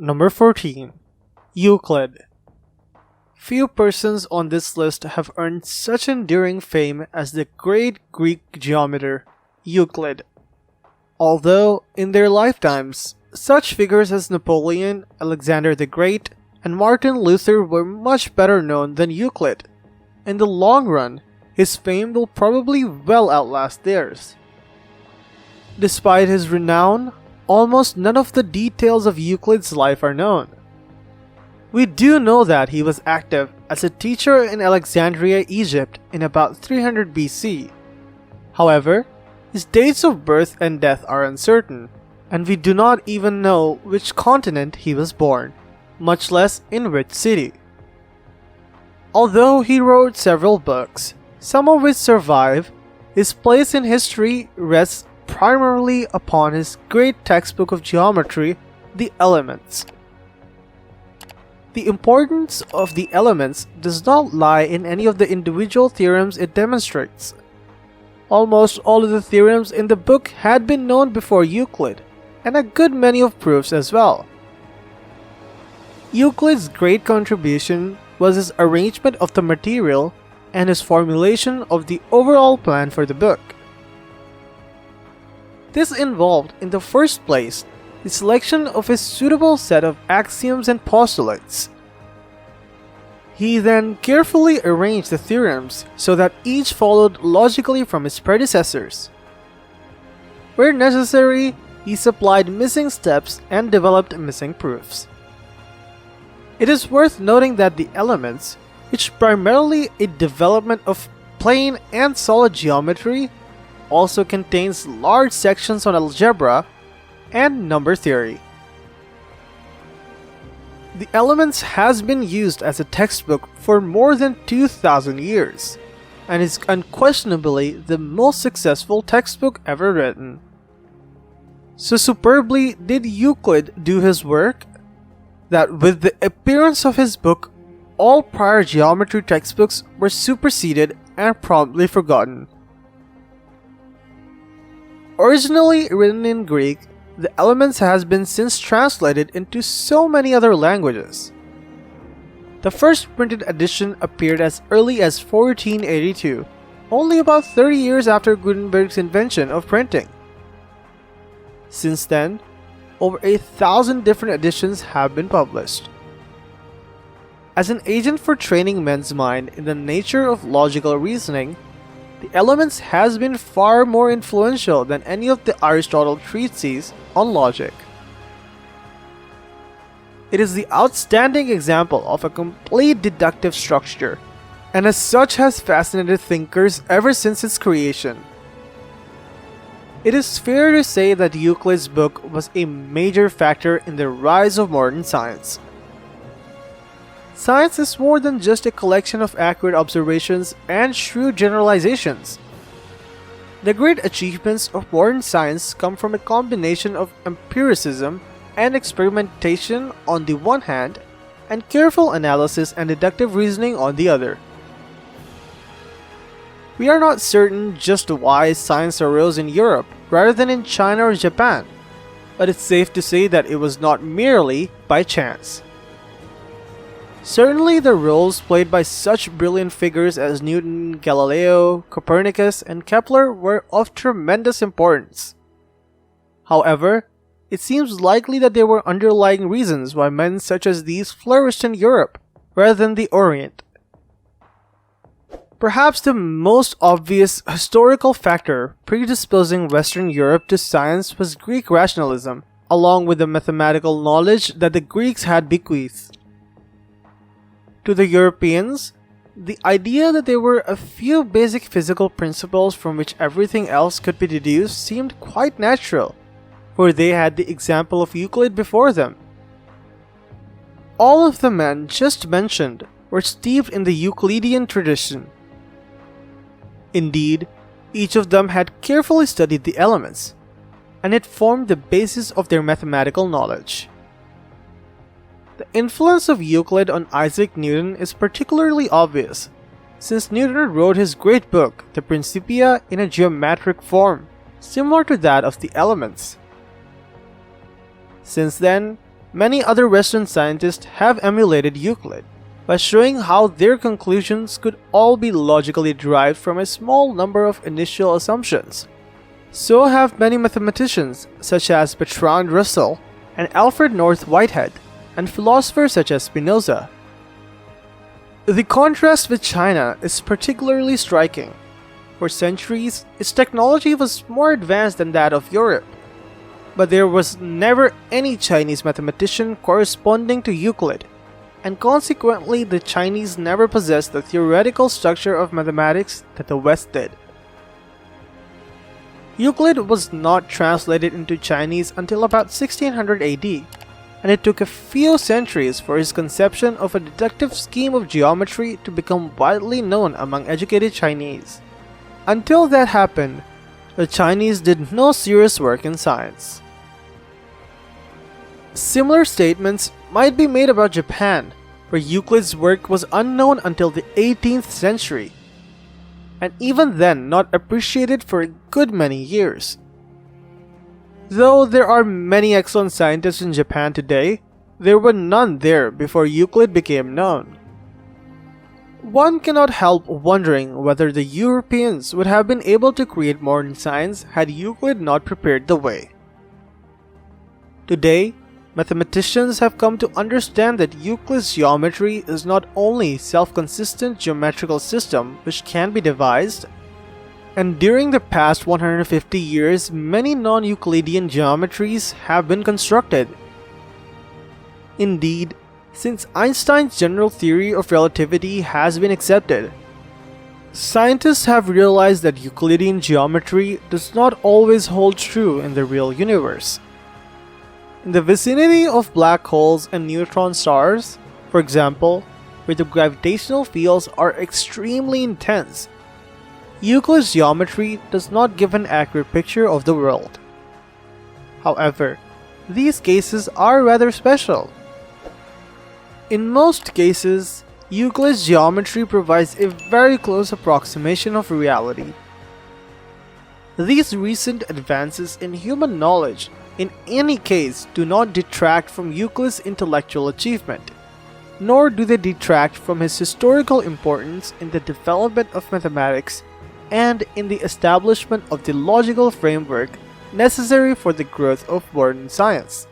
Number 14. Euclid. Few persons on this list have earned such enduring fame as the great Greek geometer, Euclid. Although, in their lifetimes, such figures as Napoleon, Alexander the Great, and Martin Luther were much better known than Euclid, in the long run, his fame will probably well outlast theirs. Despite his renown, almost none of the details of Euclid's life are known. We do know that he was active as a teacher in Alexandria, Egypt in about 300 BC. However, his dates of birth and death are uncertain, and we do not even know which continent he was born, much less in which city. Although he wrote several books, some of which survive, his place in history rests primarily upon his great textbook of geometry, the Elements. The importance of the Elements does not lie in any of the individual theorems it demonstrates. Almost all of the theorems in the book had been known before Euclid, and a good many of proofs as well. Euclid's great contribution was his arrangement of the material and his formulation of the overall plan for the book. This involved, in the first place, the selection of a suitable set of axioms and postulates. He then carefully arranged the theorems so that each followed logically from his predecessors. Where necessary, he supplied missing steps and developed missing proofs. It is worth noting that the Elements, which primarily a development of plane and solid geometry, also contains large sections on algebra and number theory. The Elements has been used as a textbook for more than 2,000 years, and is unquestionably the most successful textbook ever written. So superbly did Euclid do his work, that with the appearance of his book, all prior geometry textbooks were superseded and promptly forgotten. Originally written in Greek, the Elements has been since translated into so many other languages. The first printed edition appeared as early as 1482, only about 30 years after Gutenberg's invention of printing. Since then, over 1,000 different editions have been published. As an agent for training men's mind in the nature of logical reasoning, the Elements has been far more influential than any of the Aristotle treatises on logic. It is the outstanding example of a complete deductive structure, and as such has fascinated thinkers ever since its creation. It is fair to say that Euclid's book was a major factor in the rise of modern science. Science is more than just a collection of accurate observations and shrewd generalizations. The great achievements of modern science come from a combination of empiricism and experimentation on the one hand, and careful analysis and deductive reasoning on the other. We are not certain just why science arose in Europe rather than in China or Japan, but it's safe to say that it was not merely by chance. Certainly the roles played by such brilliant figures as Newton, Galileo, Copernicus, and Kepler were of tremendous importance. However, it seems likely that there were underlying reasons why men such as these flourished in Europe rather than the Orient. Perhaps the most obvious historical factor predisposing Western Europe to science was Greek rationalism, along with the mathematical knowledge that the Greeks had bequeathed. To the Europeans, the idea that there were a few basic physical principles from which everything else could be deduced seemed quite natural, for they had the example of Euclid before them. All of the men just mentioned were steeped in the Euclidean tradition. Indeed, each of them had carefully studied the Elements, and it formed the basis of their mathematical knowledge. The influence of Euclid on Isaac Newton is particularly obvious, since Newton wrote his great book, the Principia, in a geometric form, similar to that of the Elements. Since then, many other Western scientists have emulated Euclid by showing how their conclusions could all be logically derived from a small number of initial assumptions. So have many mathematicians such as Bertrand Russell and Alfred North Whitehead, and philosophers such as Spinoza. The contrast with China is particularly striking. For centuries, its technology was more advanced than that of Europe, but there was never any Chinese mathematician corresponding to Euclid, and consequently the Chinese never possessed the theoretical structure of mathematics that the West did. Euclid was not translated into Chinese until about 1600 AD, and it took a few centuries for his conception of a deductive scheme of geometry to become widely known among educated Chinese. Until that happened, the Chinese did no serious work in science. Similar statements might be made about Japan, where Euclid's work was unknown until the 18th century, and even then not appreciated for a good many years. Though there are many excellent scientists in Japan today, there were none there before Euclid became known. One cannot help wondering whether the Europeans would have been able to create modern science had Euclid not prepared the way. Today, mathematicians have come to understand that Euclid's geometry is not only a self-consistent geometrical system which can be devised, and during the past 150 years many non-Euclidean geometries have been constructed. Indeed, since Einstein's general theory of relativity has been accepted, scientists have realized that Euclidean geometry does not always hold true in the real universe. In the vicinity of black holes and neutron stars, for example, where the gravitational fields are extremely intense, Euclid's geometry does not give an accurate picture of the world. However, these cases are rather special. In most cases, Euclid's geometry provides a very close approximation of reality. These recent advances in human knowledge in any case do not detract from Euclid's intellectual achievement, nor do they detract from his historical importance in the development of mathematics and in the establishment of the logical framework necessary for the growth of modern science.